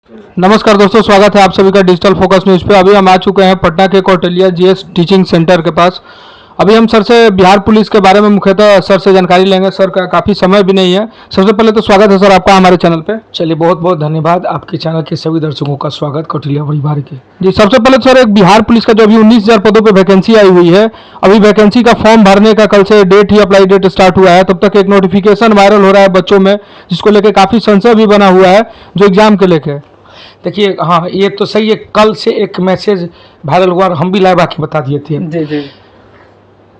नमस्कार दोस्तों, स्वागत है आप सभी का डिजिटल फोकस न्यूज़ पे। अभी हम आ चुके हैं पटना के कौटिल्य जीएस टीचिंग सेंटर के पास। अभी हम सर से बिहार पुलिस के बारे में मुख्यतः सर से जानकारी लेंगे। सर का काफ़ी समय भी नहीं है। सबसे पहले तो स्वागत है सर आपका हमारे चैनल पे। चलिए, बहुत बहुत धन्यवाद। आपके चैनल के सभी दर्शकों का स्वागत कौटिल्य परिवार के। जी, सबसे पहले सर एक बिहार पुलिस का जो अभी 19,000 पदों पे वैकेंसी आई हुई है, अभी वैकेंसी का फॉर्म भरने का कल से डेट ही अप्लाई डेट स्टार्ट हुआ है। तब तक एक नोटिफिकेशन वायरल हो रहा है बच्चों में, जिसको लेकर काफ़ी संशय भी बना हुआ है जो एग्जाम के लेके। देखिए, हाँ, ये तो सही है। कल से एक मैसेज वायरल हुआ और हम भी लाइव आके बता दिए थे। जी जी,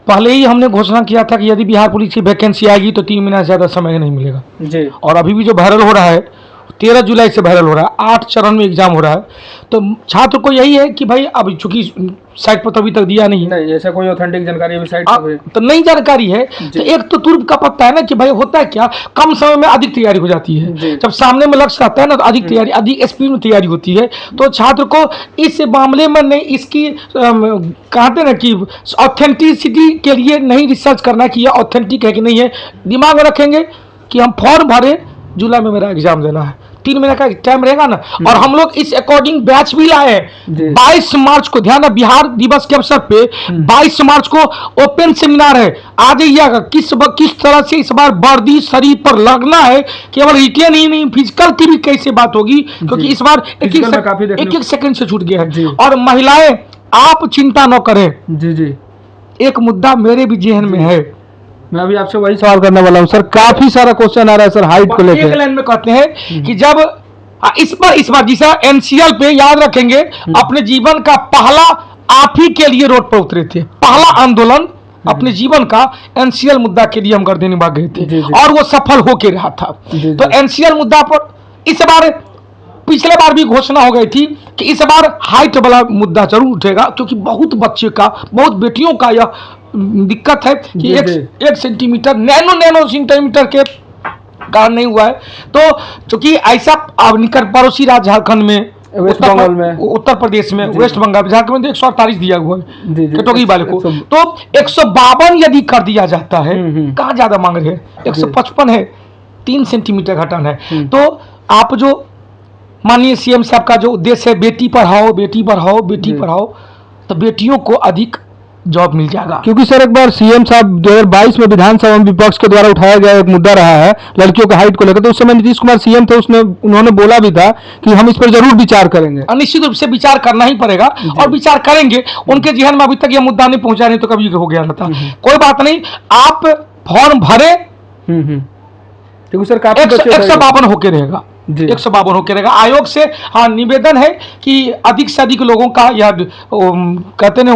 पहले ही हमने घोषणा किया था कि यदि बिहार पुलिस की वैकेंसी आएगी तो 3 महीना से ज़्यादा समय नहीं मिलेगा जी। और अभी भी जो वायरल हो रहा है 13 जुलाई से वायरल हो रहा है, 8 चरण में एग्जाम हो रहा है। तो छात्र को यही है कि भाई अब चूंकि साइट पर तो अभी तक दिया नहीं है, नहीं ऐसा कोई ऑथेंटिक जानकारी अभी साइट पर तो नई जानकारी है। तो एक तो तुर्क का पता है ना कि भाई होता है क्या, कम समय में अधिक तैयारी हो जाती है। जब सामने में लक्ष्य रहता है ना तो अधिक तैयारी, अधिक स्पीड में तैयारी होती है। तो छात्र को इस मामले में नहीं, इसकी कहते ना कि ऑथेंटिसिटी के लिए नहीं रिसर्च करना कि यह ऑथेंटिक है कि नहीं है। दिमाग में रखेंगे कि हम फॉर्म भरे, जुलाई में मेरा एग्जाम देना है, 3 महीने का टाइम रहेगा ना। और हम लोग इस अकॉर्डिंग बैच भी लाए हैं। 22 मार्च को, ध्यान है, बिहार दिवस के अवसर पे 22 मार्च को ओपन सेमिनार है। आ जाइएगा। किस तरह से इस बार वर्दी शरीर पर लगना है, केवल रिटेन ही नहीं, फिजिकल की भी कैसे बात होगी, क्योंकि इस बार एक सेकंड से छूट गया है। और महिलाएं, आप चिंता न करें। जी जी, एक मुद्दा मेरे भी जेहन में है, मैं अभी आपसे वही सवाल करने वाला हूँ सर। काफी सारा क्वेश्चन आ रहा है सर हाइट को लेकर। एक लाइन में कहते हैं कि जब इस बार जिसा एनसीएल पे याद रखेंगे, अपने जीवन का पहला आप ही के लिए रोड पर उतरे थे। पहला आंदोलन अपने जीवन का एनसीएल मुद्दा के लिए हम गर्दे निभा गए थे और वो सफल होके रहा था। तो एनसीएल मुद्दा पर इस बार, पिछले बार भी घोषणा हो गई थी कि इस बार हाइट वाला मुद्दा जरूर उठेगा, क्योंकि बहुत बच्चे का, बहुत बेटियों का यह दिक्कत है कि 1 सेंटीमीटर, नैनो सेंटीमीटर के कारण नहीं हुआ है। तो चूंकि ऐसा अब निकट पड़ोसी राज्य झारखंड में, वेस्ट बंगाल में, उत्तर प्रदेश में, वेस्ट बंगाल, झारखंड में 148 दिया हुआ है कैटेगरी वाले को। तो 152 यदि कर दिया जाता है, कहाँ ज्यादा मांग रहे हैं, 155 है, 3 सेंटीमीटर घटाना है। तो आप जो माननीय सीएम साहब का जो उद्देश्य है, बेटी पढ़ाओ बेटी पढ़ाओ बेटी पढ़ाओ, तो बेटियों को अधिक जॉब मिल जाएगा। क्योंकि सर एक बार सीएम साहब 2022 में विधानसभा में विपक्ष के द्वारा उठाया गया एक मुद्दा रहा है लड़कियों के हाइट को लेकर, तो उस समय नीतीश कुमार सीएम थे, उन्होंने बोला भी था कि हम इस पर जरूर विचार करेंगे। निश्चित रूप से विचार करना ही पड़ेगा और विचार करेंगे। उनके जेहन में अभी तक यह मुद्दा नहीं पहुंचा, नहीं तो कभी हो गया था। कोई बात नहीं, आप फॉर्म भरे, क्योंकि सर 152 होके रहेगा, 152 होके रहेगा। आयोग से हाँ निवेदन है कि अधिक से अधिक लोगों का यह कहते ना,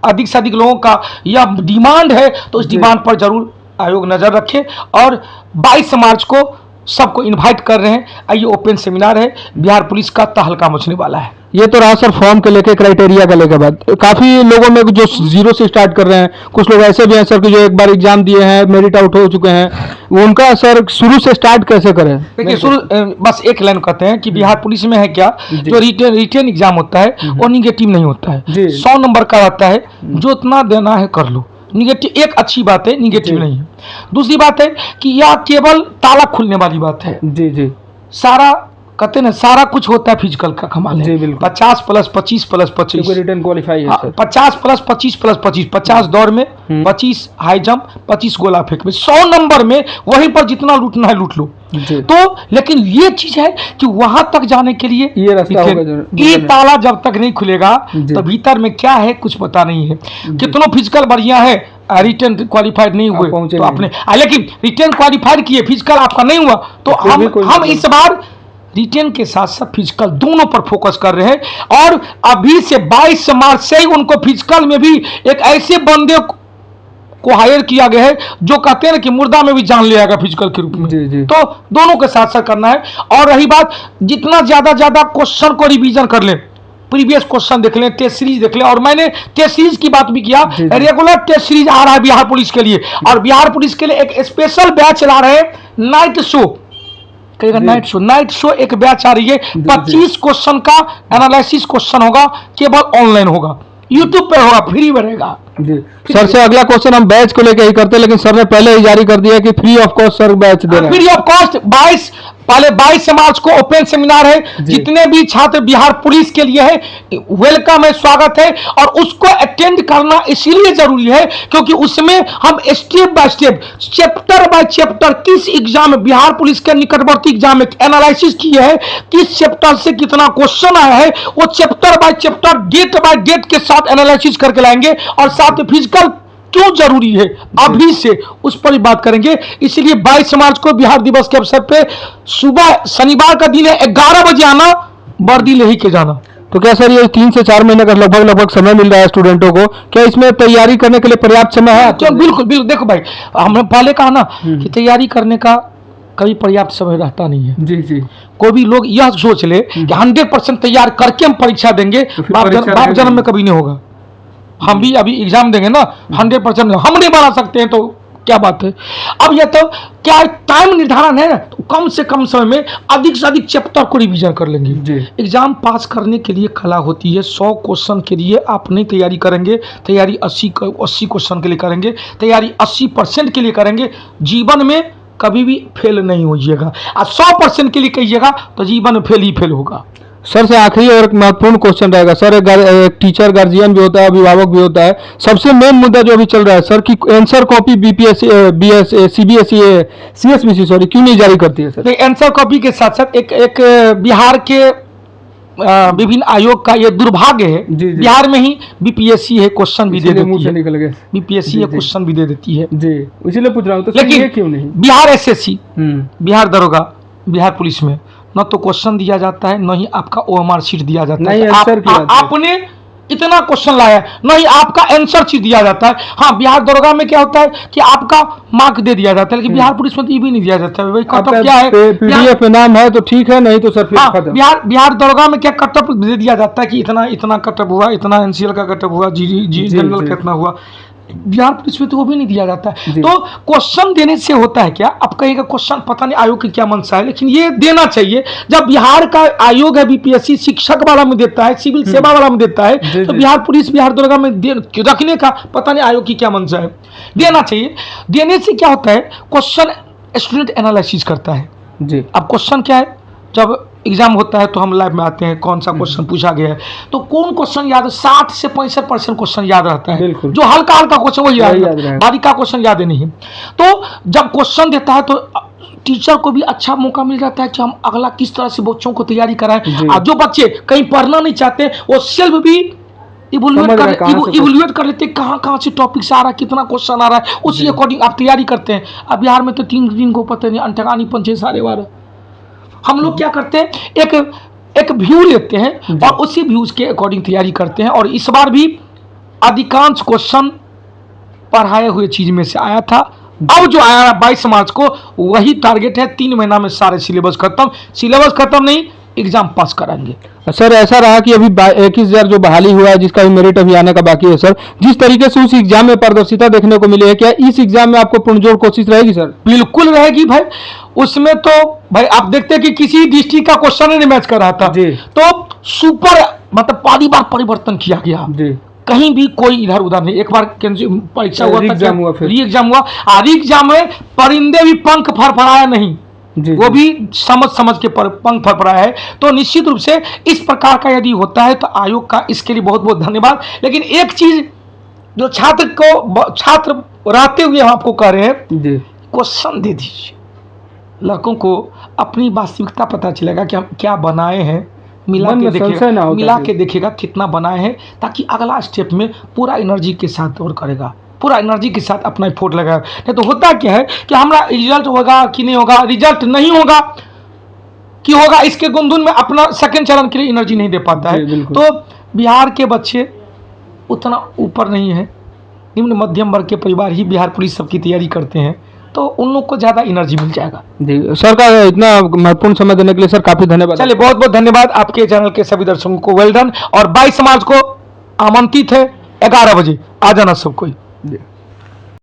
अधिक से अधिक लोगों का यह डिमांड है, तो इस डिमांड पर जरूर आयोग नजर रखे। और 22 मार्च को सबको इनवाइट कर रहे हैं। आइए, ओपन सेमिनार है, बिहार पुलिस का तहलका मचने वाला है। ये तो रहा सर फॉर्म के लेके, क्राइटेरिया का लेकर बात। काफी लोगों में जो 0 से स्टार्ट कर रहे हैं, कुछ लोग ऐसे भी हैं सर कि जो एक बार एग्जाम दिए हैं, मेरिट आउट हो चुके हैं, उनका सर शुरू से स्टार्ट कैसे करें? देखिए, शुरू बस एक लाइन कहते हैं कि बिहार पुलिस में है क्या, जो रिटेन एग्जाम होता है वो निगेटिव नहीं होता है, 100 नंबर का रहता है, जो उतना देना है कर लो। निगेटिव एक अच्छी बात है, निगेटिव नहीं है। दूसरी बात है कि यह केवल ताला खुलने वाली बात है। जी जी, सारा कहते हैं ना, सारा कुछ होता है फिजिकल का कमाल है। 50 + 25 + 25 रिटर्न क्वालिफाई है। 50 + 25 + 25, 50 दौड़ में, 25 हाई जंप, 25 गोला फेंक में, 100 नंबर में वहीं पर जितना लूटना है लूट लो। तो लेकिन ये चीज है कि वहां तक जाने के लिए ये रास्ता होगा, ये ताला जब तक नहीं खुलेगा तो भीतर में क्या है कुछ पता नहीं है। कितनों फिजिकल बढ़िया है, रिटर्न क्वालिफाइड नहीं हुए तो आपने, लेकिन रिटर्न क्वालिफाइड किए, फिजिकल आपका नहीं हुआ, तो हम इस बार रिटेन के साथ साथ फिजिकल दोनों पर फोकस कर रहे हैं। और अभी से 22 मार्च से ही उनको फिजिकल में भी एक ऐसे बंदे को हायर किया गया है जो कहते हैं ना कि मुर्दा में भी जान ले आएगा फिजिकल के रूप में। जी। तो दोनों के साथ साथ करना है। और रही बात, जितना ज्यादा क्वेश्चन को रिवीजन कर ले, प्रीवियस क्वेश्चन देख लें, टेस्ट सीरीज देख लें। और मैंने टेस्ट सीरीज की बात भी किया, रेगुलर टेस्ट सीरीज आ रहा है बिहार पुलिस के लिए, और बिहार पुलिस के लिए एक स्पेशल बैच चला रहे हैं, नाइट शो। नाइट शो एक बैच आ रही है, 25 क्वेश्चन का एनालिसिस क्वेश्चन होगा, केवल ऑनलाइन होगा, यूट्यूब पे होगा, फ्री में रहेगा। जी सर से अगला क्वेश्चन हम बैच को लेकर ही करते हैं, लेकिन सर ने पहले ही जारी कर दिया कि free of cost sir batch दे रहे हैं। फ्री ऑफ कॉस्ट 22 मार्च को ओपन सेमिनार है। जितने भी छात्र बिहार पुलिस के लिए है, वेलकम है, स्वागत है। और उसको अटेंड करना इसीलिए जरूरी है क्योंकि उसमें हम step by step, chapter by chapter, किस एग्जाम में बिहार पुलिस के निकटवर्ती एग्जाम में एनालिसिस किए है, किस चैप्टर से कितना क्वेश्चन आया है, वो chapter by chapter, date by date के साथ एनालिसिस करके लाएंगे। और साथ में फिजिकल क्यों जरूरी है अभी से, उस पर ही बात करेंगे। इसलिए 22 मार्च को बिहार दिवस के अवसर पे सुबह, शनिवार का दिन है, 11 बजे आना, वर्दी ले ही के जाना। तो क्या सर ये 3 से 4 महीने का लगभग समय मिल रहा है स्टूडेंटों को, क्या इसमें तैयारी करने के लिए पर्याप्त समय है? तो बिल्कुल बिल्कुल, देखो भाई, हमने पहले कहा ना कि तैयारी करने का कभी पर्याप्त समय रहता नहीं है। जी जी। कोई भी लोग यह सोच ले कि 100% तैयार करके हम परीक्षा देंगे, बाप जन्म में कभी नहीं होगा। हम भी अभी एग्जाम देंगे ना, 100% हम नहीं बना सकते हैं, तो क्या बात है। अब यह तो क्या टाइम निर्धारण है, तो कम से कम समय में अधिक से अधिक चैप्टर को रिवीजन कर लेंगे। एग्जाम पास करने के लिए कला होती है। 100 क्वेश्चन के लिए आप नहीं तैयारी करेंगे, तैयारी 80 क्वेश्चन के लिए करेंगे, तैयारी 80% के लिए करेंगे, जीवन में कभी भी फेल नहीं होइएगा। और 100% के लिए कहिएगा तो जीवन में फेल ही फेल होगा। सर से आखिरी और एक महत्वपूर्ण क्वेश्चन रहेगा सर, एक टीचर गार्जियन भी होता है, अभिभावक भी होता है, सबसे मेन मुद्दा जो अभी चल रहा है सर की answer copy BPSC, CBSE, CSBC sorry क्यों नहीं जारी करती है सर? आंसर कॉपी के साथ साथ एक बिहार के विभिन्न आयोग का ये दुर्भाग्य है। बिहार में ही बीपीएससी है, क्वेश्चन भी दे देती है, निकल गए बीपीएससी है, क्वेश्चन भी दे देती है जी, इसलिए पूछ रहा हूँ। तो लेकिन क्यों नहीं बिहार एसएससी, बिहार दरोगा, बिहार पुलिस में न तो क्वेश्चन दिया जाता है, न ही आपका ओएमआर शीट दिया जाता है। आपने इतना क्वेश्चन लाया है, न ही आपका आंसर शीट दिया जाता है। हाँ, बिहार दरोगा में क्या होता है कि आपका मार्क दे दिया जाता है, लेकिन बिहार पुलिस में तो ये भी नहीं दिया जाता है। कटअप क्या है, पीडीएफ में नाम है तो ठीक है, नहीं तो सर फिर बिहार दरोगा में क्या कटअप दे दिया जाता है कि इतना कटअप हुआ, इतना एनसीएल का कटअप हुआ, जी जनरल का इतना हुआ। बिहार पुलिस में तो वो भी नहीं दिया जाता है। तो क्वेश्चन देने से होता है क्या, आप कहेंगे क्वेश्चन पता नहीं आयोग की क्या मंशा है, लेकिन ये देना चाहिए। जब बिहार का आयोग है बीपीएससी, शिक्षक वाला में देता है, सिविल सेवा वाला में देता है, तो बिहार पुलिस, बिहार दरोगा में रखने का पता नहीं आयोग की क्या मंशा है, देना चाहिए। देने से क्या होता है, क्वेश्चन स्टूडेंट एनालिसिस करता है जी। अब क्वेश्चन क्या है, जब एग्जाम होता है तो हम लाइव में आते हैं, कौन सा क्वेश्चन पूछा गया है, तो कौन क्वेश्चन याद है, 60 से 65% क्वेश्चन याद रहता है। जो हल्का हल्का क्वेश्चन वो याद है, बारीका क्वेश्चन याद नहीं है। तो जब क्वेश्चन देता है तो टीचर को भी अच्छा मौका मिल जाता है कि हम अगला किस तरह से बच्चों को तैयारी कराएं। और जो बच्चे कहीं पढ़ना नहीं चाहते, वो सेल्फ भी इवोल्यूएट कर लेते हैं, कहाँ से टॉपिक से आ रहा है, कितना क्वेश्चन आ रहा है, उसी अकॉर्डिंग आप तैयारी करते हैं। अब बिहार में तो 3 दिन को पता नहीं, अंठगानी 5 साढ़े 12। हम लोग क्या करते हैं, एक व्यू लेते हैं और उसी व्यूज के अकॉर्डिंग तैयारी करते हैं। और इस बार भी अधिकांश क्वेश्चन पढ़ाए हुए चीज में से आया था। अब जो आया 22 मार्च को, वही टारगेट है, 3 महीना में सारे सिलेबस खत्म। सिलेबस खत्म नहीं, एग्जाम पास कराएंगे। सर ऐसा रहा कि अभी 21,000 जो बहाली हुआ है, जिसका भी मेरिट अभी आने का बाकी है सर, जिस तरीके से उस एग्जाम में पारदर्शिता देखने को मिली है, क्या इस एग्जाम में आपको पुरजोर कोशिश रहेगी सर? बिल्कुल रहेगी भाई। उसमें तो भाई आप देखते हैं कि किसी डिस्ट्रिक्ट का क्वेश्चन ही नहीं मैच कर रहा था, तो सुपर मतलब पारी बार परिवर्तन किया गया जी। कहीं भी कोई इधर उधर नहीं। एक बार परीक्षा हुआ था, री एग्जाम हुआ, री एग्जाम में परिंदे भी पंख फड़फड़ाया नहीं जी, वो भी समझ के पंख फड़फड़ाया है। तो निश्चित रूप से इस प्रकार का यदि होता है तो आयोग का इसके लिए बहुत बहुत धन्यवाद। लेकिन एक चीज जो छात्र रहते हुए हम आपको कह रहे हैं, क्वेश्चन दे दीजिए, लड़कों को अपनी वास्तविकता पता चलेगा कि हम क्या बनाए हैं, मिला के देखेगा कितना बनाए हैं, ताकि अगला स्टेप में पूरा एनर्जी के साथ और करेगा, पूरा एनर्जी के साथ अपना एफोर्ट लगाएगा। नहीं तो होता क्या है कि हमारा रिजल्ट होगा कि नहीं होगा, रिजल्ट नहीं होगा कि होगा, इसके गुनधुन में अपना सेकंड चरण के लिए एनर्जी नहीं दे पाता है। तो बिहार के बच्चे उतना ऊपर नहीं है, निम्न मध्यम वर्ग के परिवार ही बिहार पुलिस सबकी तैयारी करते हैं, तो उन लोग को ज़्यादा एनर्जी मिल जाएगा जी। सर का इतना महत्वपूर्ण समय देने के लिए सर काफ़ी धन्यवाद। चलिए, बहुत बहुत धन्यवाद आपके चैनल के सभी दर्शकों को, वेल डन। और 22 मार्च को आमंत्रित है, 11 बजे आ जाना सब कोई।